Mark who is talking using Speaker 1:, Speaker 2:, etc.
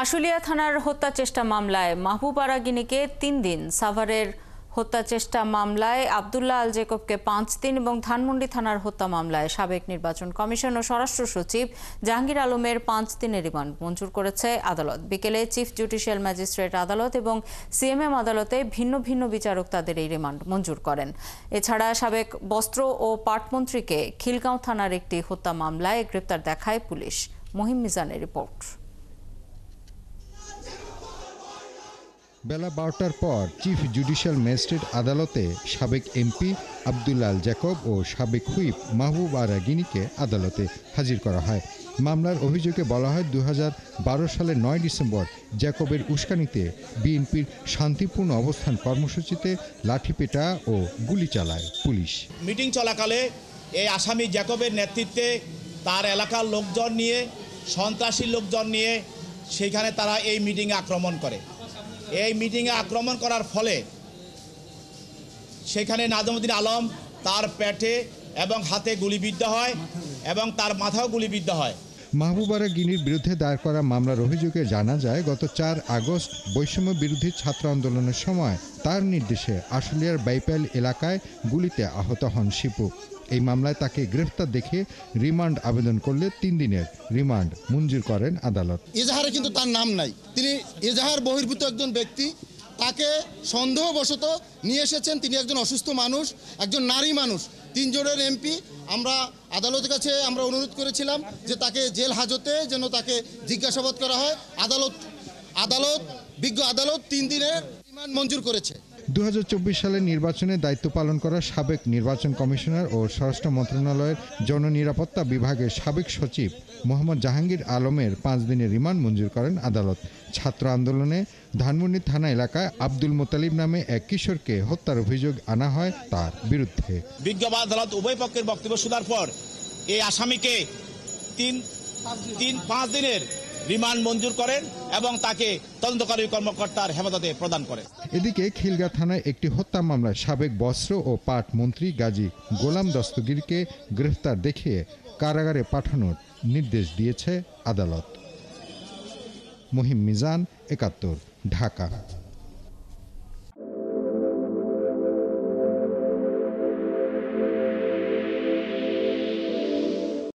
Speaker 1: আশুলিয়া থানার হত্যা চেষ্টা মামলায় মাহবুব আরা গিনিকে ৩ দিন, সাভারের হত্যা চেষ্টা মামলায় আব্দুল্লাহ আল জেকবকে ৫ দিন এবং ধানমন্ডি থানার হত্যা মামলায় সাবেক নির্বাচন কমিশন ও স্বরাষ্ট্র সচিব জাহাঙ্গীর আলমের ৫ দিনের রিমান্ড মঞ্জুর করেছে আদালত। বিকেলে চিফ জুডিশিয়াল ম্যাজিস্ট্রেট আদালত এবং সিএমএম আদালতে ভিন্ন ভিন্ন বিচারক তাদের এই রিমান্ড মঞ্জুর করেন। এছাড়া সাবেক বস্ত্র ও পাটমন্ত্রীকে খিলগাঁও থানার একটি হত্যা মামলায় গ্রেপ্তার দেখায় পুলিশ। মহিম মিজানের রিপোর্ট।
Speaker 2: বেলা ১২টার পর চিফ জুডিশিয়াল ম্যাজিস্ট্রেট আদালতে সাবেক এমপি আব্দুল্লাহ আল জেকব ও সাবেক হুইপ মাহবুব আরা গিনিকে আদালতে হাজির করা হয়। মামলার অভিযোগে বলা হয় ২০১২ সালের ৯ ডিসেম্বর জেকবের উস্কানিতে বিএনপির শান্তিপূর্ণ অবস্থান কর্মসূচিতে লাঠিপেটা ও গুলি চালায় পুলিশ।
Speaker 3: মিটিং চলাকালে এই আসামি জেকবের নেতৃত্বে তার এলাকার লোকজন নিয়ে, সন্ত্রাসী লোকজন নিয়ে সেইখানে তারা এই মিটিংয়ে আক্রমণ করে। এই মিটিংয়ে আক্রমণ করার ফলে সেখানে নাজমুদ্দিন আলম তার পেটে এবং হাতে গুলিবিদ্ধ হয় এবং তার মাথাও গুলিবিদ্ধ হয়।
Speaker 2: মাহবুব আরা গিনির বিরুদ্ধে দায়ের করা মামলার অভিযোগে জানা যায়, গত ৪ আগস্ট বৈষম্য বিরোধী ছাত্র আন্দোলনের সময় তার নির্দেশে আশুলিয়ার বাইপাইল এলাকায় গুলিতে আহত হন শিপু। এই মামলায় তাকে গ্রেফতার দেখে রিমান্ড আবেদন করলে ৩ দিনের রিমান্ড মঞ্জুর করেন আদালত।
Speaker 4: এজাহারে কিন্তু তার নাম নাই, তিনি এজাহার বহির্ভূত একজন ব্যক্তি। তাকে সন্দেহবশত নিয়ে এসেছেন। তিনি একজন অসুস্থ মানুষ, একজন নারী মানুষ, ৩ জনের এমপি। আমরা আদালতের কাছে অনুরোধ করেছিলাম যে তাকে জেল হাজতে যেন তাকে জিজ্ঞাসাবাদ করা হয়। বিজ্ঞ আদালত ৩ দিনের রিমান্ড মঞ্জুর করেছে।
Speaker 2: ২০২৪ সালের নির্বাচনে দায়িত্ব পালন করা সাবেক নির্বাচন কমিশনার ও স্বরাষ্ট্র মন্ত্রণালয়ের জননিরাপত্তা বিভাগের সাবেক সচিব মোহাম্মদ জাহাঙ্গীর আলমের ৫ দিনের রিমান্ড মঞ্জুর করেন আদালত। ছাত্র আন্দোলনে ধানমন্ডি থানা এলাকায় আব্দুল মোতালিব নামে এক কিশোরকে হত্যার অভিযোগ আনা হয় তার বিরুদ্ধে।
Speaker 3: বিজ্ঞ আদালত উভয় পক্ষের বক্তব্য শোনার পর এই আসামিকে ৫ দিনের রিমান্ড মঞ্জুর করেন এবং তাকে তদন্তকারী কর্মকর্তার হেফাজতে প্রদান করেন।
Speaker 2: এদিকে খিলগাঁও থানায় একটি হত্যা মামলায় সাবেক বস্ত্র ও পাট মন্ত্রী গাজী গোলাম দস্তগীরকে গ্রেফতার দেখিয়ে কারাগারে পাঠানোর নির্দেশ দিয়েছে আদালত। মহিম মিজান, ৭১, ঢাকা।